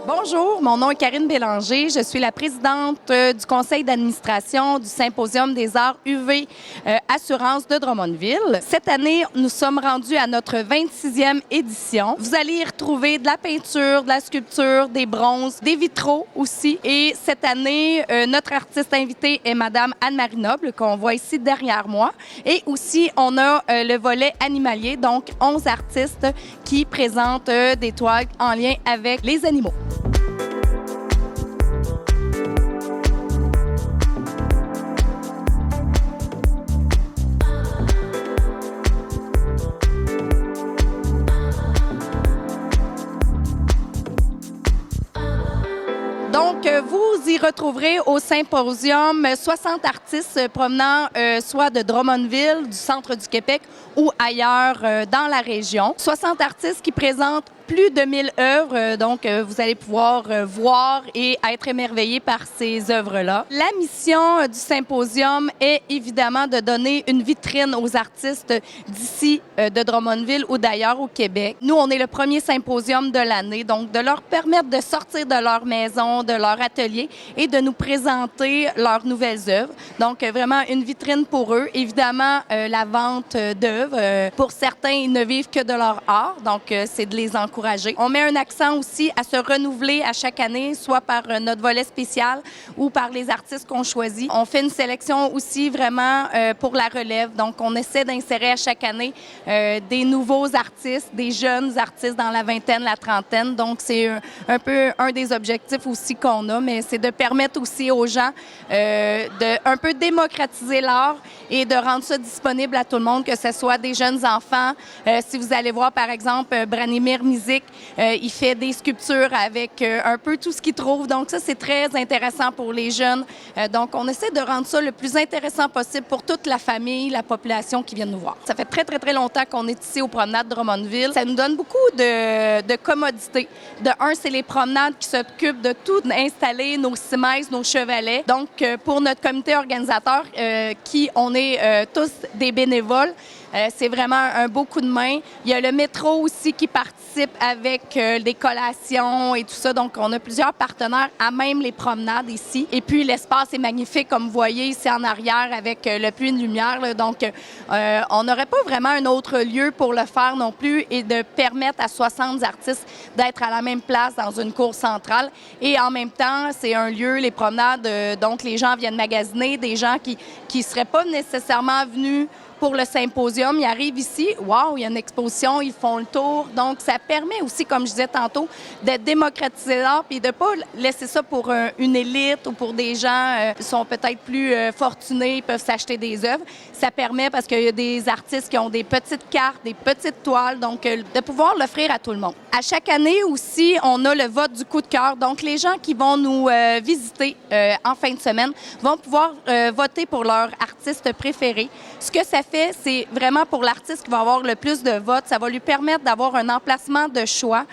Bonjour, mon nom est Karine Bélanger. Je suis la présidente du conseil d'administration du Symposium des arts UV Assurance de Drummondville. Cette année, nous sommes rendus à notre 26e édition. Vous allez y retrouver de la peinture, de la sculpture, des bronzes, des vitraux aussi. Et cette année, notre artiste invitée est Madame Anne-Marie Noble, qu'on voit ici derrière moi. Et aussi, on a le volet animalier, donc 11 artistes qui présentent des toiles en lien avec les animaux. Donc, vous y retrouverez au symposium 60 artistes provenant soit de Drummondville, du centre du Québec ou ailleurs dans la région. 60 artistes qui présentent plus de 1000 œuvres, donc vous allez pouvoir voir et être émerveillés par ces œuvres-là. La mission du symposium est évidemment de donner une vitrine aux artistes d'ici, de Drummondville ou d'ailleurs au Québec. Nous, on est le premier symposium de l'année, donc de leur permettre de sortir de leur maison, de leur atelier et de nous présenter leurs nouvelles œuvres. Donc vraiment une vitrine pour eux. Évidemment, la vente d'œuvres. Pour certains, ils ne vivent que de leur art, donc c'est de les encourager. On met un accent aussi à se renouveler à chaque année, soit par notre volet spécial ou par les artistes qu'on choisit. On fait une sélection aussi vraiment pour la relève. Donc, on essaie d'insérer à chaque année des nouveaux artistes, des jeunes artistes dans la vingtaine, la trentaine. Donc, c'est un peu un des objectifs aussi qu'on a, mais c'est de permettre aussi aux gens de un peu démocratiser l'art et de rendre ça disponible à tout le monde, que ce soit des jeunes enfants. Si vous allez voir, par exemple, Branimir Mizik, il fait des sculptures avec un peu tout ce qu'il trouve. Donc ça, c'est très intéressant pour les jeunes. Donc, on essaie de rendre ça le plus intéressant possible pour toute la famille, la population qui vient nous voir. Ça fait très, très, très longtemps qu'on est ici aux promenades de Drummondville. Ça nous donne beaucoup de commodité. De un, c'est les promenades qui s'occupent de tout installer, nos cimaises, nos chevalets. Donc, pour notre comité organisateur, qui on est tous des bénévoles, c'est vraiment un beau coup de main. Il y a le métro aussi qui participe avec des collations et tout ça. Donc, on a plusieurs partenaires à même les promenades ici. Et puis, l'espace est magnifique, comme vous voyez ici en arrière, avec le puits de lumière. Là. Donc, on n'aurait pas vraiment un autre lieu pour le faire non plus et de permettre à 60 artistes d'être à la même place dans une cour centrale. Et en même temps, c'est un lieu, les promenades, donc les gens viennent magasiner, des gens qui ne seraient pas nécessairement venus pour le symposium. Ils arrivent ici, wow, il y a une exposition, ils font le tour. Donc, ça permet aussi, comme je disais tantôt, de démocratiser l'art puis de ne pas laisser ça pour une élite ou pour des gens qui sont peut-être plus fortunés, ils peuvent s'acheter des œuvres. Ça permet, parce qu'il y a des artistes qui ont des petites cartes, des petites toiles, donc de pouvoir l'offrir à tout le monde. À chaque année aussi, on a le vote du coup de cœur. Donc, les gens qui vont nous visiter en fin de semaine vont pouvoir voter pour leur artiste préféré. Ce que ça fait, c'est vraiment pour l'artiste qui va avoir le plus de votes, ça va lui permettre d'avoir un emplacement de choix,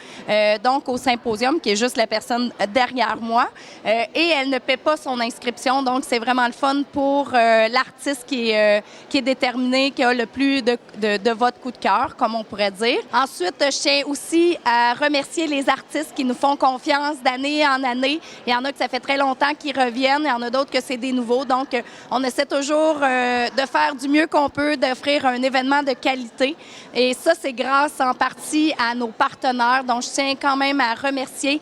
donc au symposium, qui est juste la personne derrière moi, et elle ne paie pas son inscription, donc c'est vraiment le fun pour l'artiste qui est déterminé, qui a le plus de votes coup de cœur, comme on pourrait dire. Ensuite, je tiens aussi à remercier les artistes qui nous font confiance d'année en année. Il y en a que ça fait très longtemps qu'ils reviennent, il y en a d'autres que c'est des nouveaux, donc on essaie toujours de faire du mieux qu'on peut, d'offrir un événement de qualité. Et ça, c'est grâce en partie à nos partenaires. Donc, je tiens quand même à remercier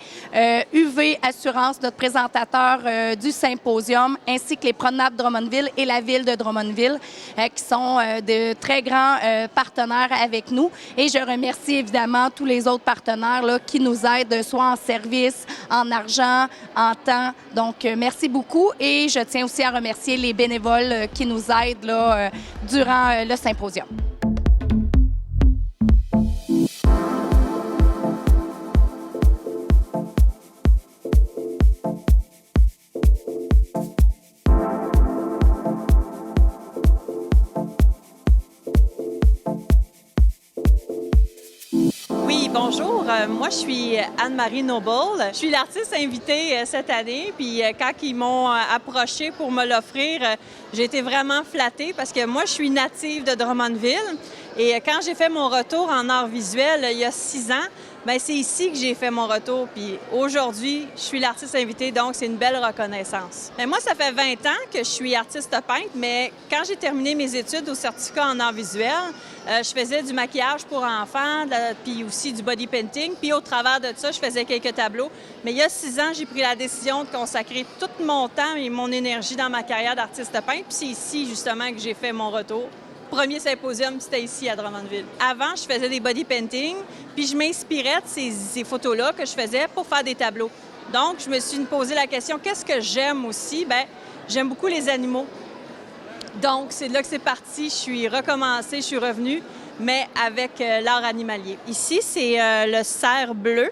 UV Assurance, notre présentateur du symposium, ainsi que les promenades de Drummondville et la ville de Drummondville, qui sont de très grands partenaires avec nous. Et je remercie évidemment tous les autres partenaires là, qui nous aident, soit en service, en argent, en temps. Donc, merci beaucoup. Et je tiens aussi à remercier les bénévoles qui nous aident là, durant le symposium. Oui, bonjour. Moi, je suis Anne-Marie Noble. Je suis l'artiste invitée cette année. Puis quand ils m'ont approchée pour me l'offrir, j'ai été vraiment flattée parce que moi, je suis native de Drummondville. Et quand j'ai fait mon retour en art visuel il y a 6 ans, Bien, c'est ici que j'ai fait mon retour. Puis aujourd'hui, je suis l'artiste invitée, donc c'est une belle reconnaissance. Bien, moi, ça fait 20 ans que je suis artiste peintre, mais quand j'ai terminé mes études au certificat en art visuel, je faisais du maquillage pour enfants, puis aussi du body painting. Puis au travers de ça, je faisais quelques tableaux. Mais il y a 6 ans, j'ai pris la décision de consacrer tout mon temps et mon énergie dans ma carrière d'artiste peintre. Puis c'est ici, justement, que j'ai fait mon retour. Premier symposium, c'était ici à Drummondville. Avant, je faisais des body painting, puis je m'inspirais de ces photos-là que je faisais pour faire des tableaux. Donc, je me suis posé la question, qu'est-ce que j'aime aussi? Bien, j'aime beaucoup les animaux. Donc, c'est de là que c'est parti. Je suis recommencée, je suis revenue, mais avec l'art animalier. Ici, c'est le cerf bleu.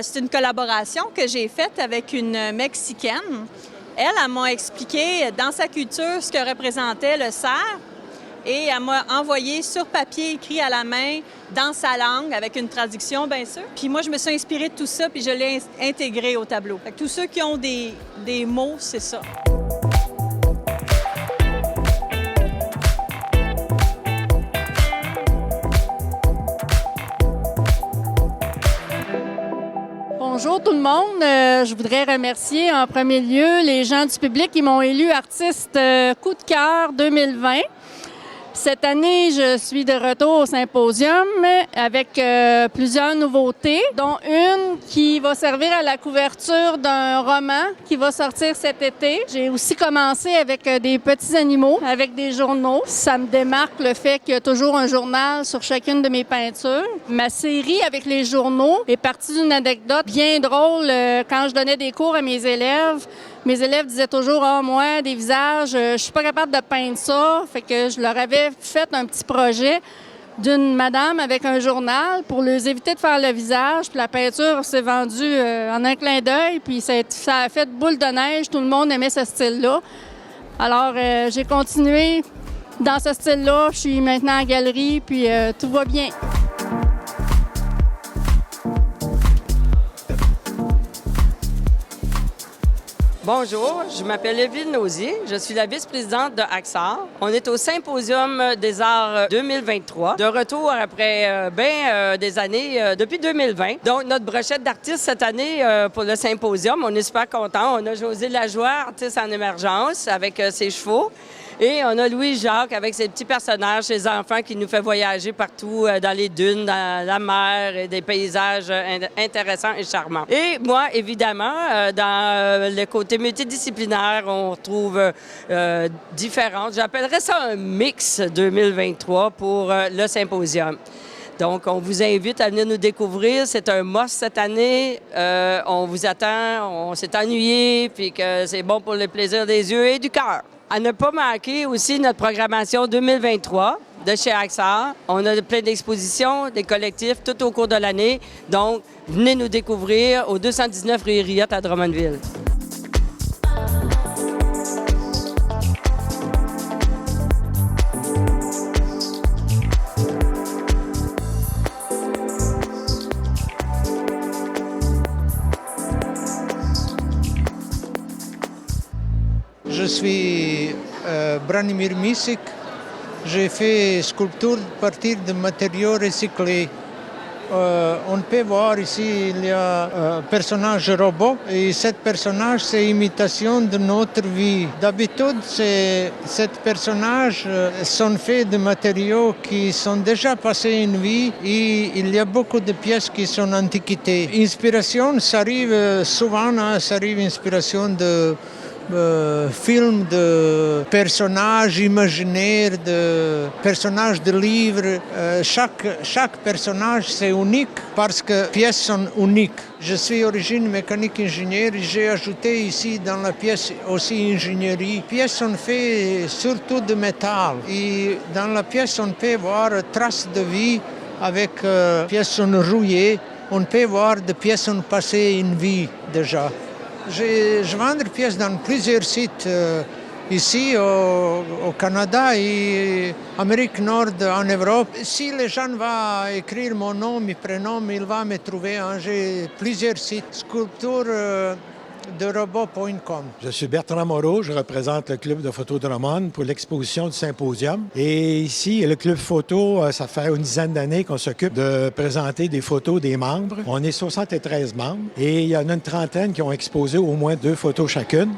C'est une collaboration que j'ai faite avec une Mexicaine. Elle m'a expliqué dans sa culture ce que représentait le cerf. Et elle m'a envoyé sur papier, écrit à la main, dans sa langue, avec une traduction, bien sûr. Puis moi, je me suis inspirée de tout ça, puis je l'ai intégré au tableau. Fait que tous ceux qui ont des mots, c'est ça. Bonjour tout le monde. Je voudrais remercier en premier lieu les gens du public qui m'ont élu artiste coup de cœur 2020. Cette année, je suis de retour au symposium avec plusieurs nouveautés, dont une qui va servir à la couverture d'un roman qui va sortir cet été. J'ai aussi commencé avec des petits animaux, avec des journaux. Ça me démarque le fait qu'il y a toujours un journal sur chacune de mes peintures. Ma série avec les journaux est partie d'une anecdote bien drôle quand je donnais des cours à mes élèves. Mes élèves disaient toujours « Ah, moi, des visages, je suis pas capable de peindre ça. » Fait que je leur avais fait un petit projet d'une madame avec un journal pour leur éviter de faire le visage. Puis la peinture s'est vendue en un clin d'œil. Puis ça a fait boule de neige. Tout le monde aimait ce style-là. Alors, j'ai continué dans ce style-là. Je suis maintenant en galerie, puis tout va bien. Bonjour, je m'appelle Evelyne Nauzier. Je suis la vice-présidente de Axar. On est au Symposium des Arts 2023, de retour après des années, depuis 2020. Donc, notre brochette d'artistes cette année pour le Symposium, on est super contents. On a José Lajoie, artiste en émergence, avec ses chevaux. Et on a Louis-Jacques avec ses petits personnages, ses enfants qui nous fait voyager partout dans les dunes, dans la mer et des paysages intéressants et charmants. Et moi, évidemment, dans le côté multidisciplinaire, on retrouve différentes. J'appellerais ça un mix 2023 pour le Symposium. Donc, on vous invite à venir nous découvrir. C'est un must cette année. On vous attend. On s'est ennuyé, puis que c'est bon pour le plaisir des yeux et du cœur. À ne pas manquer aussi notre programmation 2023 de chez Axar. On a plein d'expositions, des collectifs tout au cours de l'année. Donc, venez nous découvrir au 219 rue Henriette à Drummondville. Je suis Branimir Misic. J'ai fait sculpture à partir de matériaux recyclés. On peut voir ici, il y a un personnage robot et ce personnage, c'est imitation de notre vie. D'habitude, ces personnages sont faits de matériaux qui sont déjà passés une vie et il y a beaucoup de pièces qui sont antiquités. Inspiration, ça arrive souvent, ça arrive inspiration de films, de personnages imaginaires, de personnages de livres. Chaque personnage, c'est unique parce que les pièces sont uniques. Je suis d'origine mécanique ingénieur et j'ai ajouté ici dans la pièce aussi ingénierie. Les pièces sont faites surtout de métal et dans la pièce on peut voir traces de vie avec pièces sont rouillées. On peut voir des pièces sont passées une vie déjà. Je vends des pièces dans plusieurs sites ici au Canada et Amérique Nord, en Europe. Si les gens vont écrire mon nom, mes prénoms, ils vont me trouver. J'ai plusieurs sites. Sculpture de robot.com. Je suis Bertrand Moreau, je représente le Club de photo Drummond pour l'exposition du symposium. Et ici, le Club photo, ça fait une dizaine d'années qu'on s'occupe de présenter des photos des membres. On est 73 membres et il y en a une trentaine qui ont exposé au moins 2 photos chacune.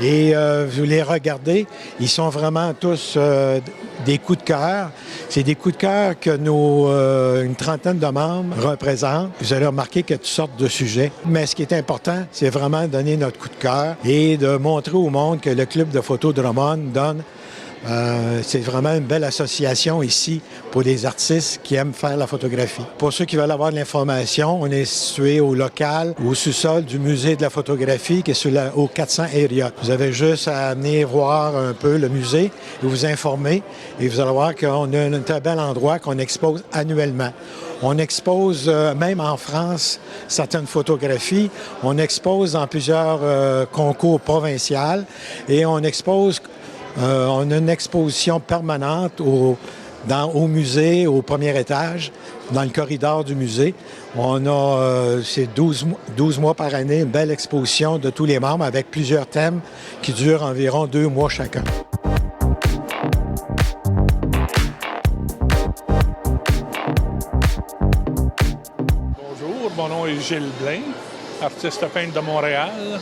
Et vous les regardez, ils sont vraiment tous des coups de cœur. C'est des coups de cœur que une trentaine de membres représentent. Vous allez remarquer qu'il y a toutes sortes de sujets. Mais ce qui est important, c'est vraiment de donner notre coup de cœur et de montrer au monde que le Club de photo Drummond donne. C'est vraiment une belle association ici pour les artistes qui aiment faire la photographie. Pour ceux qui veulent avoir de l'information, on est situé au local, au sous-sol du musée de la photographie qui est au 400 Elliott. Vous avez juste à venir voir un peu le musée et vous informer et vous allez voir qu'on a un très bel endroit qu'on expose annuellement. On expose, même en France, certaines photographies. On expose dans plusieurs concours provinciaux et on expose... on a une exposition permanente au musée, au premier étage, dans le corridor du musée. On a, c'est 12 mois par année, une belle exposition de tous les membres avec plusieurs thèmes qui durent environ 2 mois chacun. Bonjour, mon nom est Gilles Blain, artiste peintre de Montréal.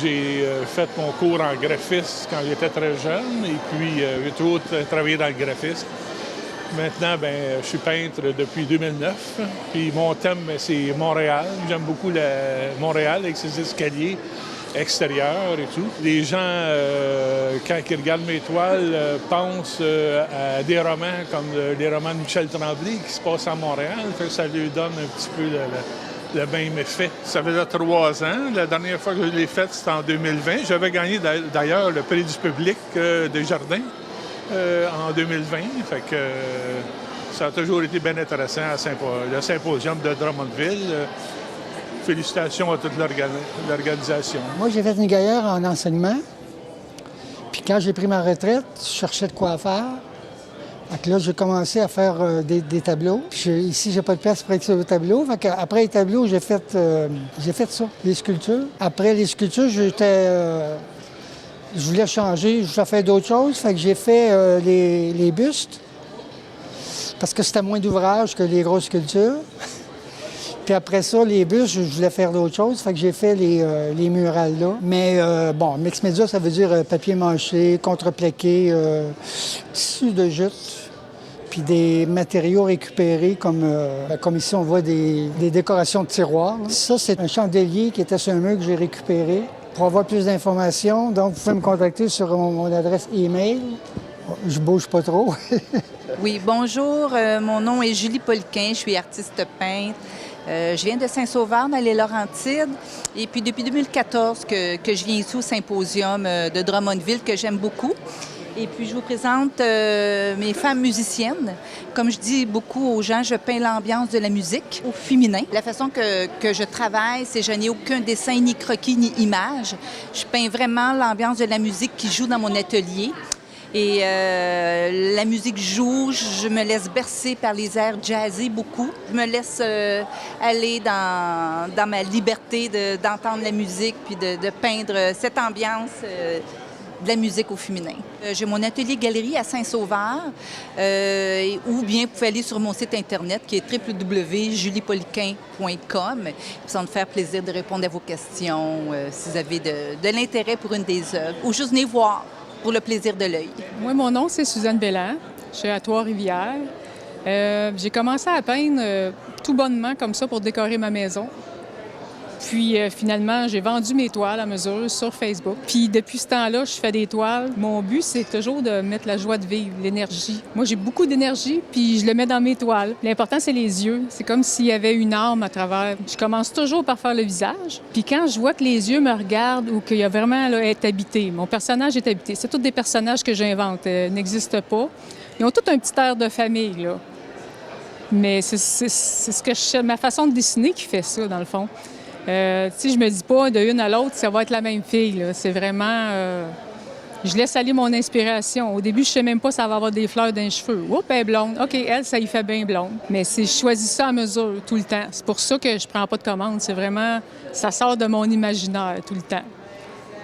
J'ai fait mon cours en graphisme quand j'étais très jeune et puis j'ai toujours travaillé dans le graphisme. Maintenant, je suis peintre depuis 2009. Puis mon thème, c'est Montréal. J'aime beaucoup Montréal avec ses escaliers extérieurs et tout. Les gens, quand ils regardent mes toiles, pensent à des romans comme les romans de Michel Tremblay qui se passent à Montréal. Ça lui donne un petit peu le même effet. Ça faisait 3 ans. La dernière fois que je l'ai faite, c'était en 2020. J'avais gagné d'ailleurs le prix du public des jardins en 2020. Fait que ça a toujours été bien intéressant, le symposium de Drummondville. Félicitations à toute l'organisation. Moi, j'ai fait une carrière en enseignement. Puis quand j'ai pris ma retraite, je cherchais de quoi faire. Donc là, j'ai commencé à faire des tableaux. Puis ici, j'ai pas de place pour écrire le tableau. Fait après les tableaux, j'ai fait ça, les sculptures. Après les sculptures, je voulais changer, je voulais faire d'autres choses. Fait que j'ai fait les bustes. Parce que c'était moins d'ouvrage que les grosses sculptures. Puis après ça, les bustes, je voulais faire d'autres choses. Fait que j'ai fait les murales là. Mais mix média, ça veut dire papier mâché, contreplaqué, tissu de jute, puis des matériaux récupérés comme ici, on voit des décorations de tiroirs. Ça, c'est un chandelier qui était sur un mur que j'ai récupéré. Pour avoir plus d'informations, donc vous pouvez me contacter sur mon adresse e-mail. Je bouge pas trop. Oui, bonjour. Mon nom est Julie Poliquin. Je suis artiste peintre. Je viens de Saint-Sauveur, dans les Laurentides. Et puis, depuis 2014 que je viens ici au symposium de Drummondville, que j'aime beaucoup. Et puis, je vous présente mes femmes musiciennes. Comme je dis beaucoup aux gens, je peins l'ambiance de la musique au féminin. La façon que je travaille, c'est que je n'ai aucun dessin, ni croquis, ni image. Je peins vraiment l'ambiance de la musique qui joue dans mon atelier. Et la musique joue, je me laisse bercer par les airs jazzés beaucoup. Je me laisse aller dans ma liberté d'entendre la musique puis de peindre cette ambiance de la musique au féminin. J'ai mon atelier galerie à Saint-Sauveur ou bien vous pouvez aller sur mon site internet qui est www.juliepoliquin.com. Ça va me faire plaisir de répondre à vos questions si vous avez de l'intérêt pour une des œuvres ou juste venez voir. Pour le plaisir de l'œil. Moi, mon nom, c'est Suzanne Belland. Je suis à Trois-Rivières. J'ai commencé à peindre tout bonnement comme ça pour décorer ma maison. Puis finalement, j'ai vendu mes toiles à mesure sur Facebook. Puis depuis ce temps-là, je fais des toiles. Mon but, c'est toujours de mettre la joie de vivre, l'énergie. Moi, j'ai beaucoup d'énergie, puis je le mets dans mes toiles. L'important, c'est les yeux. C'est comme s'il y avait une âme à travers. Je commence toujours par faire le visage. Puis quand je vois que les yeux me regardent ou qu'il y a vraiment là, est habité, mon personnage est habité. C'est tous des personnages que j'invente, n'existent pas. Ils ont tout un petit air de famille, là. Mais c'est ce que ma façon de dessiner qui fait ça, dans le fond. Je me dis pas de une à l'autre, ça va être la même fille. C'est vraiment Je laisse aller mon inspiration. Au début, je ne sais même pas si ça va avoir des fleurs dans les cheveux. Oups, elle est blonde. OK, elle, ça y fait bien blonde. Mais je choisis ça à mesure tout le temps. C'est pour ça que je prends pas de commande. C'est vraiment, ça sort de mon imaginaire tout le temps.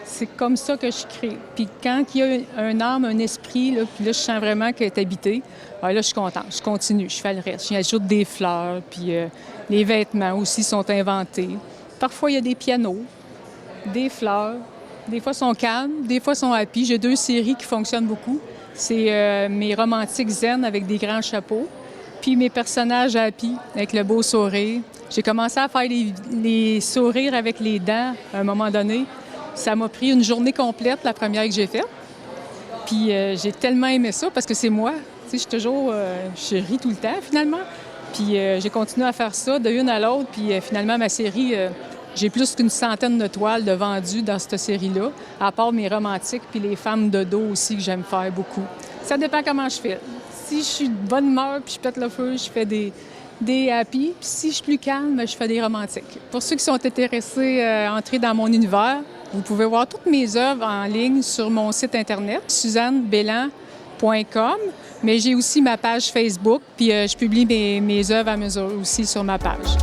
C'est comme ça que je crée. Puis quand il y a un âme, un esprit, là, puis là, je sens vraiment qu'elle est habitée, là, je suis contente. Je continue, je fais le reste. J'ajoute des fleurs, puis les vêtements aussi sont inventés. Parfois, il y a des pianos, des fleurs. Des fois, ils sont calmes, des fois, ils sont happy. J'ai 2 séries qui fonctionnent beaucoup. C'est mes romantiques zen avec des grands chapeaux, puis mes personnages happy avec le beau sourire. J'ai commencé à faire les sourires avec les dents à un moment donné. Ça m'a pris une journée complète, la première que j'ai faite. Puis j'ai tellement aimé ça parce que c'est moi. Tu sais, je ris tout le temps, finalement. Puis j'ai continué à faire ça de une à l'autre. Puis finalement, ma série... J'ai plus qu'une centaine de toiles de vendues dans cette série-là, à part mes romantiques puis les femmes de dos aussi que j'aime faire beaucoup. Ça dépend comment je fais. Si je suis de bonne humeur puis je pète le feu, je fais des happy. Puis si je suis plus calme, je fais des romantiques. Pour ceux qui sont intéressés à entrer dans mon univers, vous pouvez voir toutes mes œuvres en ligne sur mon site Internet, SuzanneBelland.com. Mais j'ai aussi ma page Facebook, puis je publie mes œuvres à mesure aussi sur ma page.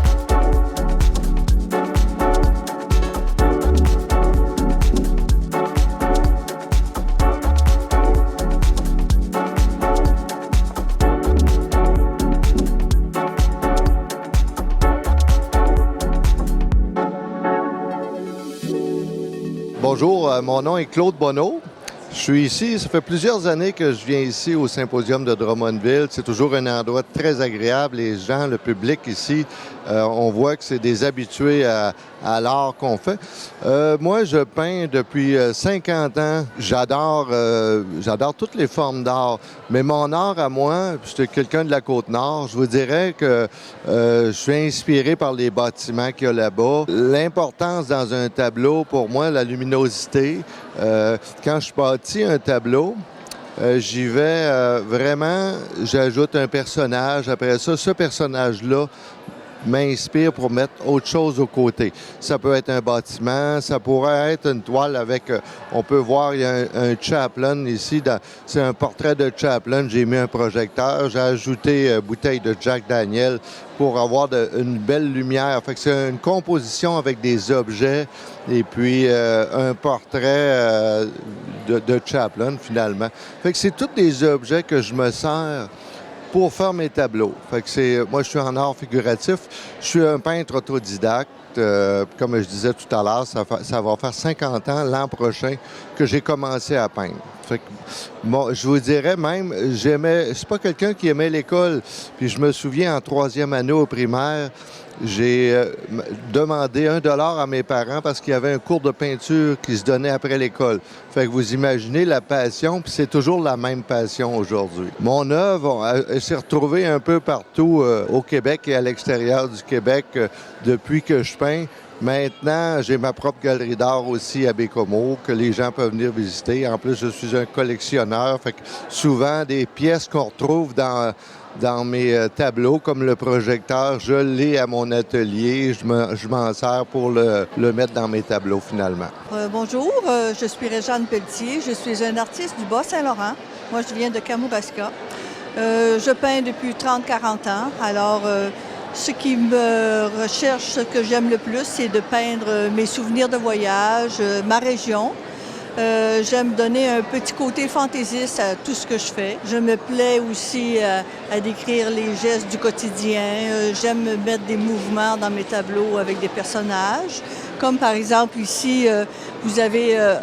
Bonjour, mon nom est Claude Bonneau. Je suis ici, ça fait plusieurs années que je viens ici au Symposium de Drummondville. C'est toujours un endroit très agréable. Les gens, le public ici, on voit que c'est des habitués à l'art qu'on fait. Moi, je peins depuis 50 ans. J'adore toutes les formes d'art. Mais mon art à moi, je suis quelqu'un de la Côte-Nord, je vous dirais que je suis inspiré par les bâtiments qu'il y a là-bas. L'importance dans un tableau, pour moi, la luminosité. Quand je bâtis un tableau, j'y vais vraiment, j'ajoute un personnage. Après ça, ce personnage-là m'inspire pour mettre autre chose aux côtés. Ça peut être un bâtiment, ça pourrait être une toile avec, on peut voir, il y a un Chaplin ici, c'est un portrait de Chaplin, j'ai mis un projecteur, j'ai ajouté une bouteille de Jack Daniel pour avoir une belle lumière. Fait que c'est une composition avec des objets et puis un portrait de Chaplin, finalement. Fait que c'est tous des objets que je me sers pour faire mes tableaux. Fait que moi, je suis en art figuratif. Je suis un peintre autodidacte. Comme je disais tout à l'heure, ça va faire 50 ans l'an prochain que j'ai commencé à peindre. Fait que, je vous dirais même, c'est pas quelqu'un qui aimait l'école. Puis je me souviens, en 3e année au primaire, j'ai demandé $1 à mes parents parce qu'il y avait un cours de peinture qui se donnait après l'école. Fait que vous imaginez la passion, puis c'est toujours la même passion aujourd'hui. Mon œuvre s'est retrouvée un peu partout au Québec et à l'extérieur du Québec depuis que je peins. Maintenant, j'ai ma propre galerie d'art aussi à Bécomo que les gens peuvent venir visiter. En plus, je suis un collectionneur. Fait que souvent, des pièces qu'on retrouve dans mes tableaux, comme le projecteur, je l'ai à mon atelier. Je m'en sers pour le mettre dans mes tableaux, finalement. Bonjour, je suis Réjeanne Pelletier. Je suis une artiste du Bas-Saint-Laurent. Moi, je viens de Kamouraska. Je peins depuis 30-40 ans. Alors, ce qui me recherche, ce que j'aime le plus, c'est de peindre mes souvenirs de voyage, ma région. J'aime donner un petit côté fantaisiste à tout ce que je fais. Je me plais aussi à décrire les gestes du quotidien. J'aime mettre des mouvements dans mes tableaux avec des personnages. Comme par exemple ici, vous avez un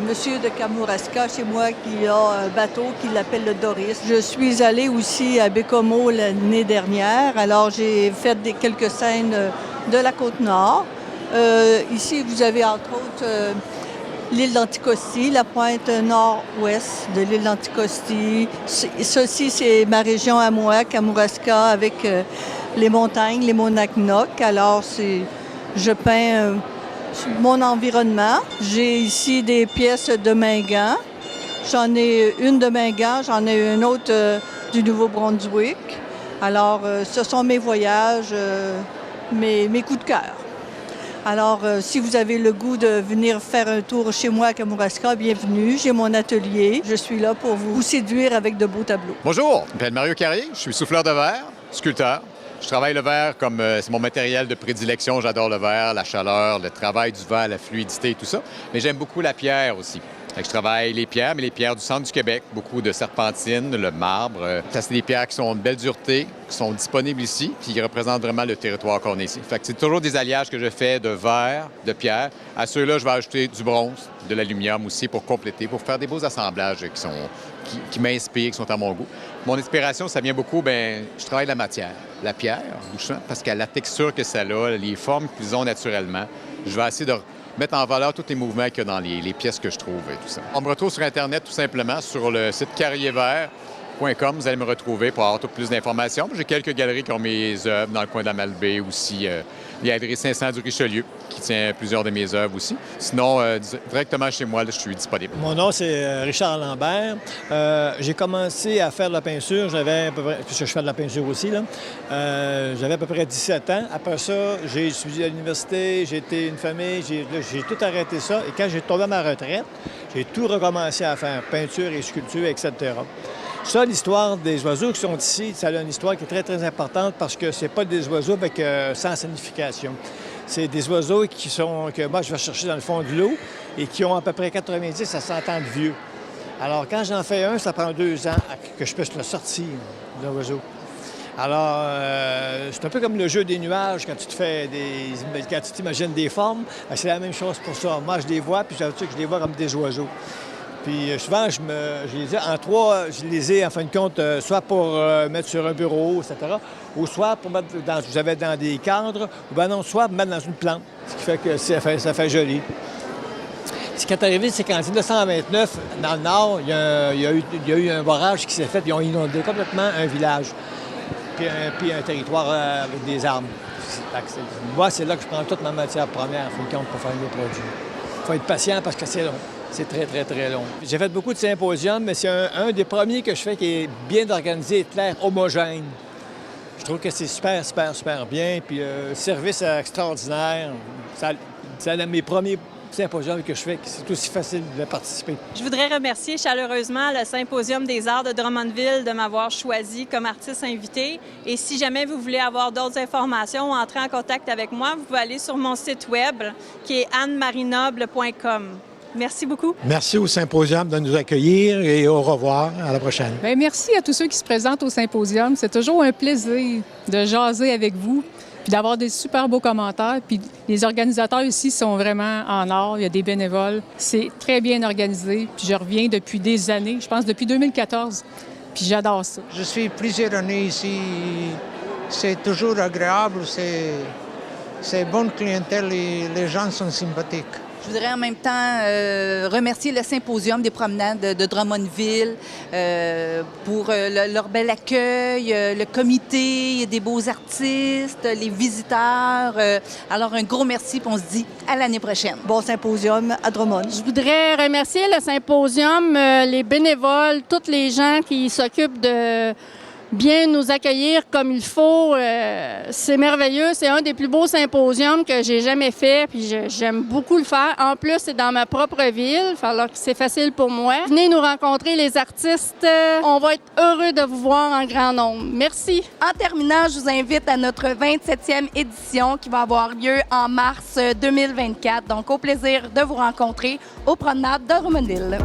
monsieur de Kamouraska chez moi qui a un bateau qui l'appelle le Doris. Je suis allée aussi à Bécomo l'année dernière. Alors j'ai fait quelques scènes de la Côte-Nord. Ici, vous avez entre autres l'île d'Anticosti, la pointe nord-ouest de l'île d'Anticosti. Ceci, c'est ma région à moi, Kamouraska, avec les montagnes, les Monadnock. Alors, je peins mon environnement. J'ai ici des pièces de Mingan. J'en ai une de Mingan, j'en ai une autre du Nouveau-Brunswick. Alors, ce sont mes voyages, mes coups de cœur. Alors, si vous avez le goût de venir faire un tour chez moi à Kamouraska, bienvenue. J'ai mon atelier. Je suis là pour vous séduire avec de beaux tableaux. Bonjour, je m'appelle Mario Carrier, je suis souffleur de verre, sculpteur. Je travaille le verre comme c'est mon matériel de prédilection. J'adore le verre, la chaleur, le travail du verre, la fluidité et tout ça. Mais j'aime beaucoup la pierre aussi. Fait que je travaille les pierres, mais les pierres du centre du Québec, beaucoup de serpentine, le marbre. Ça, c'est des pierres qui sont de belle dureté, qui sont disponibles ici, puis qui représentent vraiment le territoire qu'on est ici. Fait que c'est toujours des alliages que je fais de verre, de pierre. À ceux-là, je vais ajouter du bronze, de l'aluminium aussi pour compléter, pour faire des beaux assemblages qui m'inspirent, qui sont à mon goût. Mon inspiration, ça vient beaucoup, je travaille la matière, la pierre, doucement, parce qu'à la texture que ça a, les formes qu'ils ont naturellement, je vais essayer de mettre en valeur tous les mouvements qu'il y a dans les pièces que je trouve et tout ça. On me retrouve sur Internet tout simplement, sur le site carriervert.com. Vous allez me retrouver pour avoir tout plus d'informations. J'ai quelques galeries qui ont mes œuvres dans le coin d'Amalbaie aussi. Il y a Galerie Saint-Saëns du Richelieu qui tient plusieurs de mes œuvres aussi. Sinon, directement chez moi, là, je suis disponible. Mon nom, c'est Richard Lambert. J'ai commencé à faire de la peinture. J'avais à peu près, puisque je fais de la peinture aussi, là. J'avais à peu près 17 ans. Après ça, j'ai étudié à l'université, j'ai été une famille, j'ai tout arrêté ça. Et quand j'ai tombé à ma retraite, j'ai tout recommencé à faire, peinture et sculpture, etc. Ça, l'histoire des oiseaux qui sont ici, ça a une histoire qui est très, très importante parce que c'est pas des oiseaux avec sans signification. C'est des oiseaux que moi, je vais chercher dans le fond de l'eau et qui ont à peu près 90 à 100 ans de vieux. Alors, quand j'en fais un, ça prend 2 ans que je puisse le sortir, l'oiseau. Alors, c'est un peu comme le jeu des nuages, quand quand tu t'imagines des formes, c'est la même chose pour ça. Moi, je les vois, puis je les vois comme des oiseaux. Puis souvent, je les ai en 3, je les ai en fin de compte, soit pour mettre sur un bureau, etc., ou soit pour mettre dans des cadres, ou non, soit pour mettre dans une plante, ce qui fait que ça fait joli. Ce qui est arrivé, c'est qu'en 1929, dans le Nord, il y a eu un barrage qui s'est fait, ils ont inondé complètement un village, puis un territoire avec des arbres. Moi, c'est là que je prends toute ma matière première, en fin de compte, pour faire mes produits. Il faut être patient parce que c'est long. C'est très, très, très long. J'ai fait beaucoup de symposiums, mais c'est un des premiers que je fais qui est bien organisé, clair, homogène. Je trouve que c'est super, super, super bien. Puis service extraordinaire. C'est mes premiers symposiums que je fais, c'est aussi facile de participer. Je voudrais remercier chaleureusement le Symposium des arts de Drummondville de m'avoir choisi comme artiste invité. Et si jamais vous voulez avoir d'autres informations ou entrer en contact avec moi, vous pouvez aller sur mon site web qui est annemarinoble.com. Merci beaucoup. Merci au Symposium de nous accueillir et au revoir. À la prochaine. Bien, merci à tous ceux qui se présentent au Symposium. C'est toujours un plaisir de jaser avec vous puis d'avoir des super beaux commentaires. Puis les organisateurs ici sont vraiment en or. Il y a des bénévoles. C'est très bien organisé. Puis je reviens depuis des années, je pense depuis 2014. Puis j'adore ça. Je suis plusieurs années ici. C'est toujours agréable. C'est bonne clientèle et les gens sont sympathiques. Je voudrais en même temps remercier le Symposium des promenades de Drummondville pour leur bel accueil, le comité, des beaux artistes, les visiteurs. Alors, un gros merci, puis on se dit à l'année prochaine. Bon symposium à Drummond. Je voudrais remercier le Symposium, les bénévoles, tous les gens qui s'occupent de bien nous accueillir comme il faut. C'est merveilleux. C'est un des plus beaux symposiums que j'ai jamais fait, puis j'aime beaucoup le faire. En plus, c'est dans ma propre ville, alors que c'est facile pour moi. Venez nous rencontrer, les artistes. On va être heureux de vous voir en grand nombre. Merci. En terminant, je vous invite à notre 27e édition qui va avoir lieu en mars 2024. Donc, au plaisir de vous rencontrer aux promenades de Drummondville.